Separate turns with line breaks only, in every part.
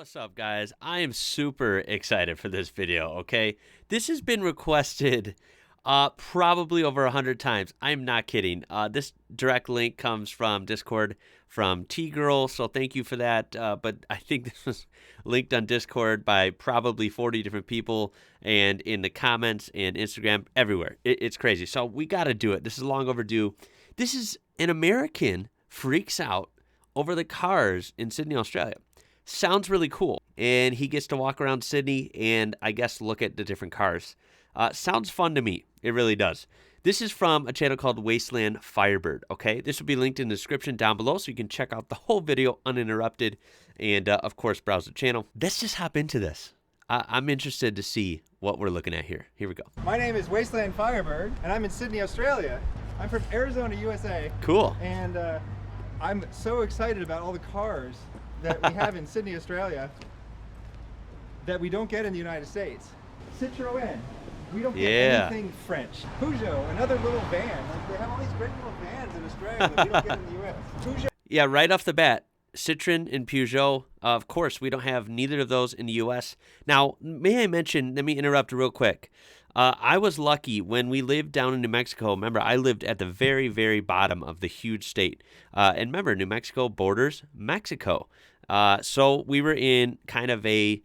What's up, guys? I am super excited for this video, okay? This has been requested probably over 100 times. I'm not kidding. This direct link comes from Discord from T-Girl, so thank you for that. But I think this was linked on Discord by probably 40 different people and in the comments and Instagram, everywhere. It's crazy. So we got to do it. This is long overdue. This is an American freaks out over the cars in Sydney, Australia. Sounds really cool. And he gets to walk around Sydney and I guess look at the different cars. Sounds fun to me. It really does. This is from a channel called Wasteland Firebird, okay? This will be linked in the description down below so you can check out the whole video uninterrupted and, of course, browse the channel. Let's just hop into this. I'm interested to see what we're looking at here. Here we go.
My name is Wasteland Firebird, and I'm in Sydney, Australia. I'm from Arizona, USA.
Cool.
And I'm so excited about all the cars that we have in Sydney, Australia that we don't get in the United States. Citroën. We don't get anything French. Peugeot, another little van. Like, they have all these great little vans in Australia that we don't get in the US. Peugeot.
Yeah, right off the bat, Citroën and Peugeot, of course, we don't have neither of those in the U.S. Now, may I mention, let me interrupt real quick. I was lucky when we lived down in New Mexico. Remember, I lived at the very, very bottom of the huge state. And remember, New Mexico borders Mexico. So we were in kind of a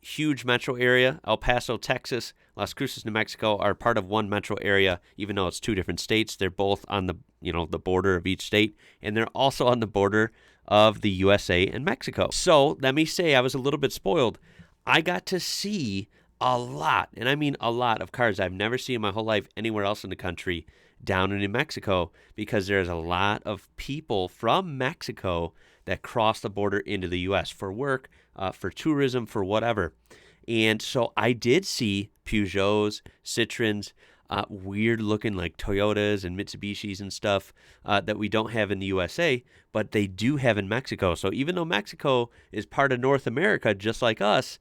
huge metro area. El Paso, Texas, Las Cruces, New Mexico are part of one metro area, even though it's two different states. They're both on the, the border of each state, and they're also on the border of the USA and Mexico. So let me say I was a little bit spoiled. I got to see a lot, and I mean a lot of cars I've never seen in my whole life anywhere else in the country down in New Mexico, because there's a lot of people from Mexico that cross the border into the U.S. for work, for tourism, for whatever. And so I did see Peugeots, Citroens, weird looking like Toyotas and Mitsubishis and stuff that we don't have in the USA, but they do have in Mexico. So even though Mexico is part of North America, just like us,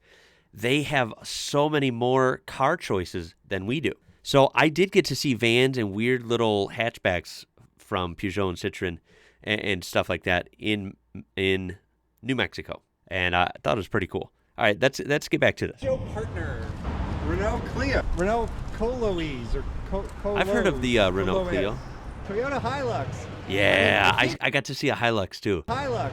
they have so many more car choices than we do. So I did get to see vans and weird little hatchbacks from Peugeot and Citroen and stuff like that in New Mexico, and I thought it was pretty cool. All right, let's get back to this.
Joe Partner, Renault Clio, Renault Coloise or Colo.
I've heard of the Renault Clio.
Toyota Hilux.
Yeah, I got to see a Hilux too.
Hilux.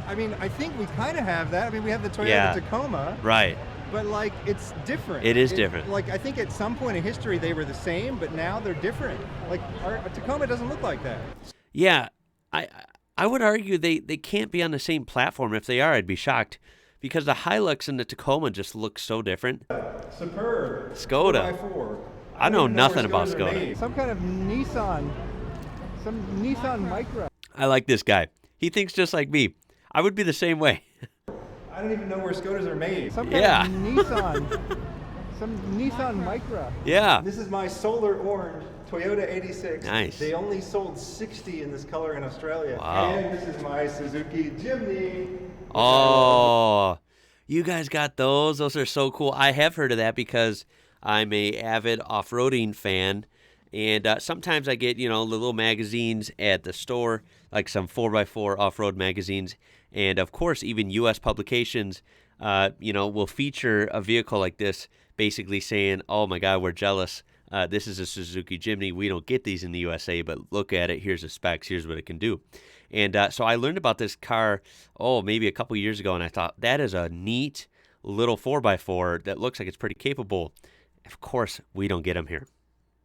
I mean, I think we kind of have that. I mean, we have the Toyota Tacoma.
Right.
But like, it's different.
It is different.
Like, I think at some point in history they were the same, but now they're different. Like, our Tacoma doesn't look like that.
Yeah, I would argue they can't be on the same platform. If they are, I'd be shocked, because the Hilux and the Tacoma just look so different.
Superb.
Skoda.
4x4.
I know nothing about Skoda.
Some kind of Nissan. Some Nissan Micra.
I like this guy. He thinks just like me. I would be the same way.
I don't even know where Skodas are made. Some kind of Nissan. Some Nissan Micra.
Yeah.
This is my solar orange Toyota 86.
Nice.
They only sold 60 in this color in Australia.
Wow.
And this is my Suzuki Jimny.
Oh, you guys got those? Those are so cool. I have heard of that because I'm a avid off-roading fan. And sometimes I get, the little magazines at the store, like some 4x4 off-road magazines. And, of course, even U.S. publications, will feature a vehicle like this, basically saying, oh, my God, we're jealous. This is a Suzuki Jimny. We don't get these in the USA, but look at it. Here's the specs. Here's what it can do. And so I learned about this car, maybe a couple years ago, and I thought, that is a neat little 4x4 that looks like it's pretty capable. Of course, we don't get them here.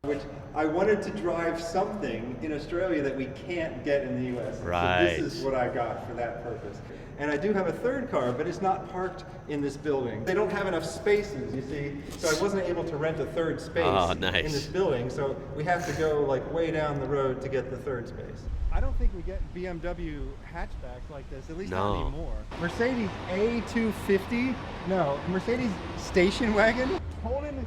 Which I wanted to drive something in Australia that we can't get in the US.
Right.
So this is what I got for that purpose. And I do have a third car, but it's not parked in this building. They don't have enough spaces, you see. So I wasn't able to rent a third space in this building. So we have to go like way down the road to get the third space. I don't think we get BMW hatchbacks like this, at least not anymore. Mercedes A250? No, Mercedes station wagon? Holden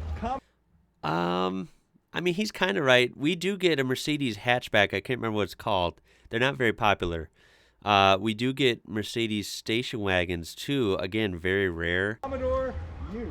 I mean, he's kind of right. We do get a Mercedes hatchback. I can't remember what it's called. They're not very popular. We do get Mercedes station wagons, too. Again, very rare.
Commodore Ute.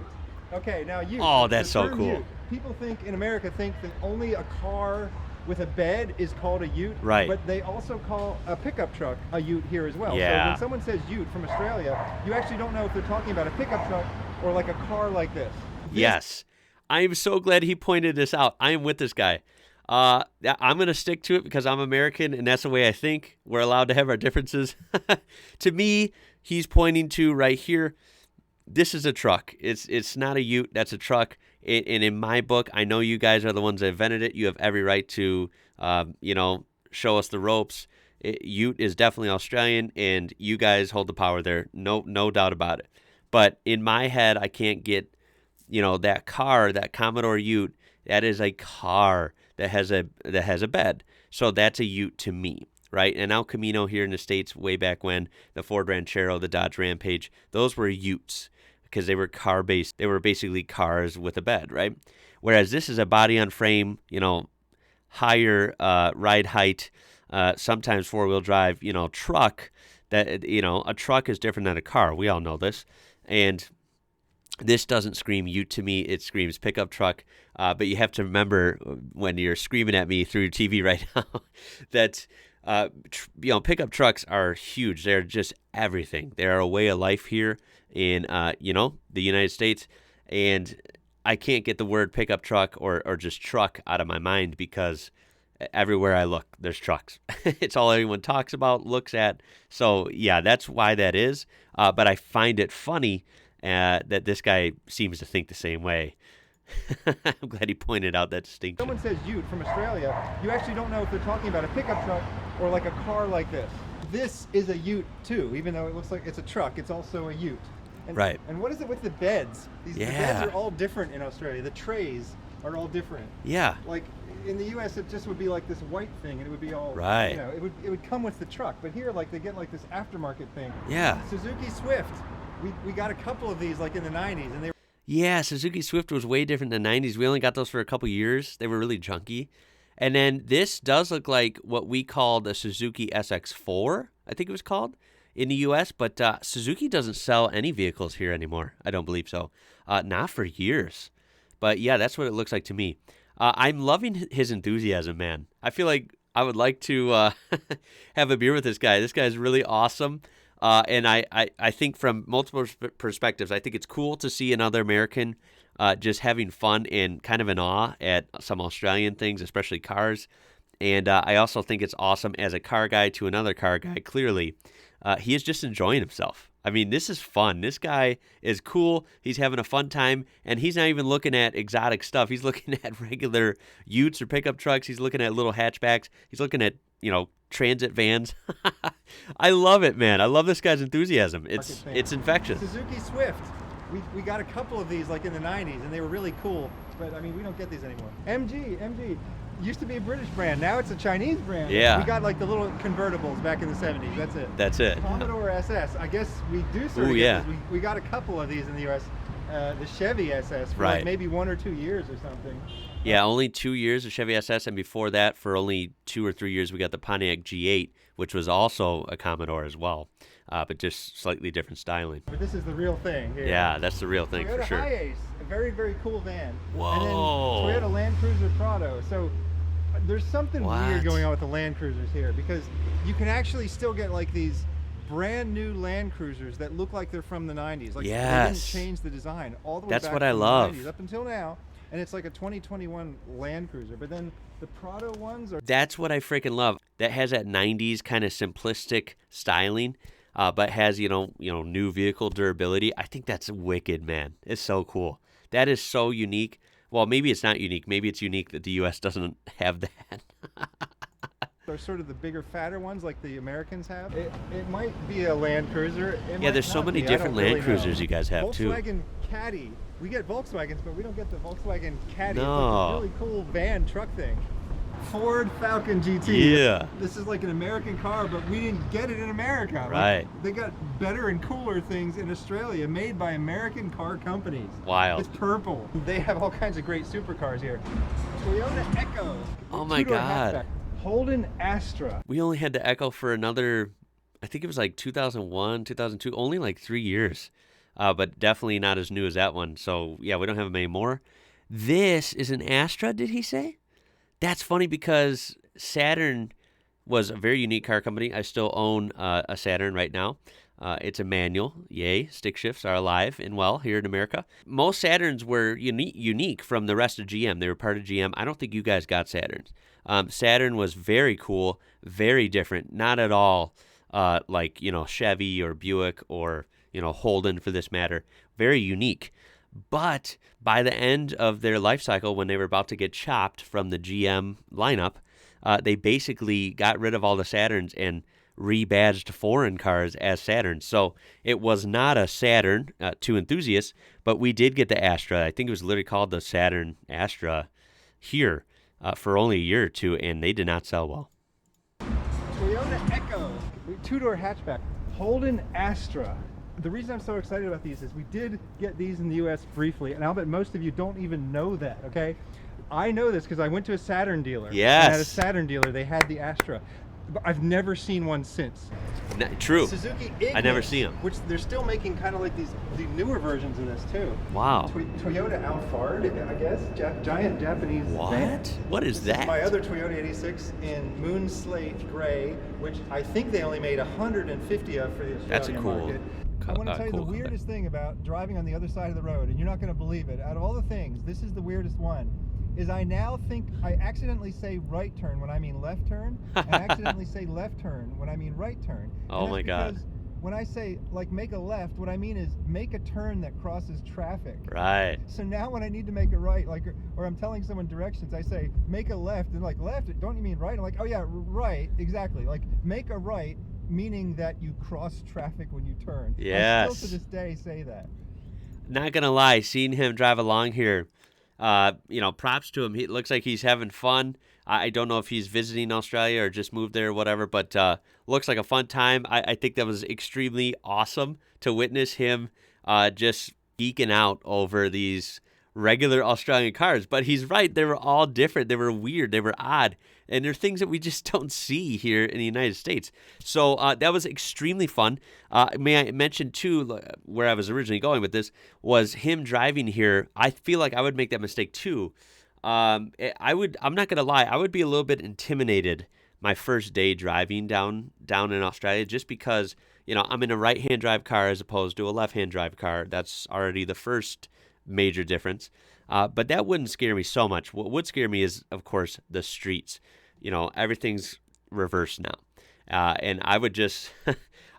Okay, now Ute.
Oh, that's so cool.
Ute. People in America think that only a car with a bed is called a ute,
right?
But they also call a pickup truck a ute here as well.
Yeah.
So when someone says ute from Australia, you actually don't know if they're talking about a pickup truck or like a car like this.
Yes. I am so glad he pointed this out. I am with this guy. I'm going to stick to it because I'm American and that's the way I think. We're allowed to have our differences. To me, he's pointing to right here. This is a truck. It's not a ute. That's a truck. And in my book, I know you guys are the ones that invented it. You have every right to, show us the ropes. Ute is definitely Australian, and you guys hold the power there. No doubt about it. But in my head, I can't get, that car, that Commodore Ute. That is a car that has a bed. So that's a ute to me. Right? And El Camino here in the States, way back when, the Ford Ranchero, the Dodge Rampage, those were utes because they were car-based. They were basically cars with a bed, right? Whereas this is a body-on-frame, higher ride height, sometimes four-wheel drive, truck. That a truck is different than a car. We all know this. And this doesn't scream ute to me. It screams pickup truck. But you have to remember when you're screaming at me through your TV right now that pickup trucks are huge. They're just everything. They're a way of life here in, the United States. And I can't get the word pickup truck or just truck out of my mind because everywhere I look, there's trucks. It's all everyone talks about, looks at. So, yeah, that's why that is. But I find it funny that this guy seems to think the same way. I'm glad he pointed out that distinction.
Someone says ute from Australia, you actually don't know if they're talking about a pickup truck or like a car like this. This is a ute too, even though it looks like it's a truck, it's also a ute. And,
right.
And what is it with the beds? The beds are all different in Australia. The trays are all different.
Yeah.
Like in the U.S., it just would be like this white thing, and it would be all
right.
It would come with the truck. But here, like they get like this aftermarket thing.
Yeah.
Suzuki Swift. We got a couple of these like in the 90s, and they.
Yeah, Suzuki Swift was way different in the 90s. We only got those for a couple years. They were really junky. And then this does look like what we called a Suzuki SX4, I think it was called, in the U.S. But Suzuki doesn't sell any vehicles here anymore. I don't believe so. Not for years. But yeah, that's what it looks like to me. I'm loving his enthusiasm, man. I feel like I would like to have a beer with this guy. This guy's really awesome. And I think from multiple perspectives, I think it's cool to see another American just having fun and kind of in awe at some Australian things, especially cars. And I also think it's awesome as a car guy to another car guy, clearly. He is just enjoying himself. I mean, this is fun. This guy is cool. He's having a fun time. And he's not even looking at exotic stuff. He's looking at regular utes or pickup trucks. He's looking at little hatchbacks. He's looking at, transit vans. I love it, man. I love this guy's enthusiasm. It's infectious.
Suzuki Swift. We got a couple of these like in the 90s, and they were really cool. But, I mean, we don't get these anymore. MG. Used to be a British brand. Now it's a Chinese brand.
Yeah.
We got like the little convertibles back in the 70s. That's it. Commodore SS. I guess we do sort of get this. We got a couple of these in the U.S. The Chevy SS for like maybe 1 or 2 years or something.
Yeah, only 2 years of Chevy SS, and before that, for only 2 or 3 years, we got the Pontiac G8, which was also a Commodore as well, but just slightly different styling.
But this is the real thing here.
Yeah, that's the real thing
Toyota
for sure.
Hiace, a very, very cool van.
Whoa.
And then Toyota Land Cruiser Prado. So there's something weird going on with the Land Cruisers here, because you can actually still get like these brand new Land Cruisers that look like they're from the 90s. Like they didn't change the design all the way back
what I
from
love.
the 90s up until now. And it's like a 2021 Land Cruiser. But then the Prado ones are...
That's what I freaking love. That has that 90s kind of simplistic styling, but has, new vehicle durability. I think that's wicked, man. It's so cool. That is so unique. Well, maybe it's not unique. Maybe it's unique that the U.S. doesn't have that.
They're sort of the bigger, fatter ones like the Americans have. It might be a Land Cruiser.
Yeah, there's so many different Land Cruisers you guys have, too.
Volkswagen Caddy. We get Volkswagens, but we don't get the Volkswagen Caddy.
No.
It's like a really cool van truck thing. Ford Falcon GT.
Yeah.
This is like an American car, but we didn't get it in America.
Right.
Like, they got better and cooler things in Australia made by American car companies.
Wild.
It's purple. They have all kinds of great supercars here. Toyota Echo.
Oh my God.
Hatchback. Holden Astra.
We only had the Echo for another, I think it was like 2001, 2002, only like 3 years. But definitely not as new as that one. So, yeah, we don't have them anymore. This is an Astra, did he say? That's funny because Saturn was a very unique car company. I still own a Saturn right now. It's a manual. Yay, stick shifts are alive and well here in America. Most Saturns were unique from the rest of GM. They were part of GM. I don't think you guys got Saturns. Saturn was very cool, very different. Not at all like, Chevy or Buick or, Holden for this matter. Very unique. But by the end of their life cycle, when they were about to get chopped from the GM lineup, they basically got rid of all the Saturns and rebadged foreign cars as Saturns. So it was not a Saturn to enthusiasts, but we did get the Astra. I think it was literally called the Saturn Astra here for only a year or two, and they did not sell well.
Toyota Echo, two-door hatchback, Holden Astra. The reason I'm so excited about these is we did get these in the US briefly, and I'll bet most of you don't even know that, okay? I know this because I went to a Saturn dealer.
Yes.
And at a Saturn dealer, they had the Astra. But I've never seen one since.
True.
Suzuki Ignis,
I never see them.
Which they're still making kind of like the newer versions of this too.
Wow.
Toyota Alphard, I guess. Giant Japanese van.
What is that?
My other Toyota 86 in Moon Slate Gray, which I think they only made 150 of for the Australian market. I want to tell you the weirdest thing about driving on the other side of the road, and you're not going to believe it. Out of all the things, this is the weirdest one. Is I now think I accidentally say right turn when I mean left turn, and I accidentally say left turn when I mean right turn.
Oh my God.
When I say like make a left, what I mean is make a turn that crosses traffic.
Right.
So now when I need to make a right, like, or I'm telling someone directions, I say make a left, and like left, don't you mean right? I'm like, oh yeah, right, exactly. Like make a right, meaning that you cross traffic when you turn.
Yes.
I still to this day say that.
Not gonna lie, seeing him drive along here, props to him. It looks like he's having fun. I don't know if he's visiting Australia or just moved there or whatever, but looks like a fun time. I think that was extremely awesome to witness him just geeking out over these regular Australian cars. But he's right. They were all different. They were weird. They were odd. And they're things that we just don't see here in the United States. So that was extremely fun. May I mention, too, where I was originally going with this, was him driving here. I feel like I would make that mistake, too. I'm not going to lie, I would be a little bit intimidated my first day driving down in Australia just because, I'm in a right-hand drive car as opposed to a left-hand drive car. That's already the first major difference. But that wouldn't scare me so much. What would scare me is, of course, the streets. Everything's reversed now. And I would just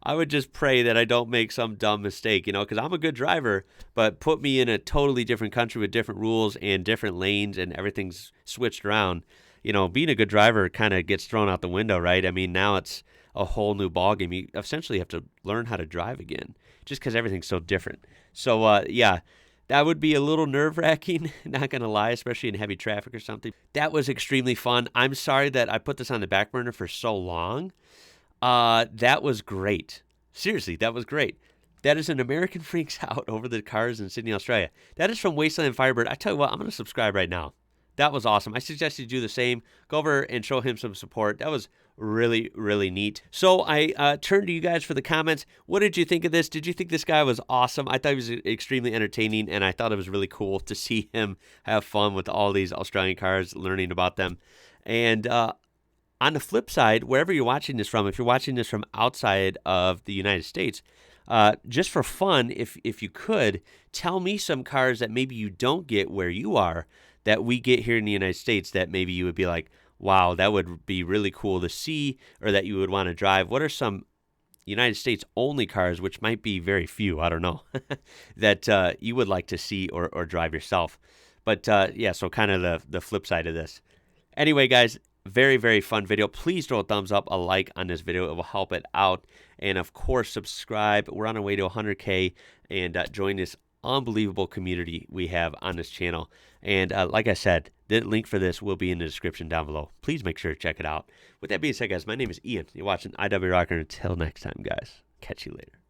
I would just pray that I don't make some dumb mistake, because I'm a good driver, but put me in a totally different country with different rules and different lanes and everything's switched around. Being a good driver kind of gets thrown out the window, right? I mean, now it's a whole new ballgame. You essentially have to learn how to drive again just because everything's so different. So, yeah. That would be a little nerve-wracking, not going to lie, especially in heavy traffic or something. That was extremely fun. I'm sorry that I put this on the back burner for so long. That was great. Seriously, that was great. That is an American Freaks Out over the cars in Sydney, Australia. That is from Wasteland Firebird. I tell you what, I'm going to subscribe right now. That was awesome. I suggest you do the same. Go over and show him some support. That was really, really neat. So I turned to you guys for the comments. What did you think of this? Did you think this guy was awesome? I thought he was extremely entertaining, and I thought it was really cool to see him have fun with all these Australian cars, learning about them. And on the flip side, wherever you're watching this from, if you're watching this from outside of the United States, just for fun, if you could, tell me some cars that maybe you don't get where you are that we get here in the United States that maybe you would be like, wow, that would be really cool to see, or that you would want to drive. What are some United States only cars, which might be very few, I don't know, that you would like to see or drive yourself? But yeah, so kind of the flip side of this. Anyway, guys, very, very fun video. Please throw a thumbs up, a like on this video. It will help it out. And of course, subscribe. We're on our way to 100K, and join this unbelievable community we have on this channel. And like I said, the link for this will be in the description down below. Please make sure to check it out. With that being said, guys, my name is Ian. You're watching IWrocker. Until next time, guys, catch you later.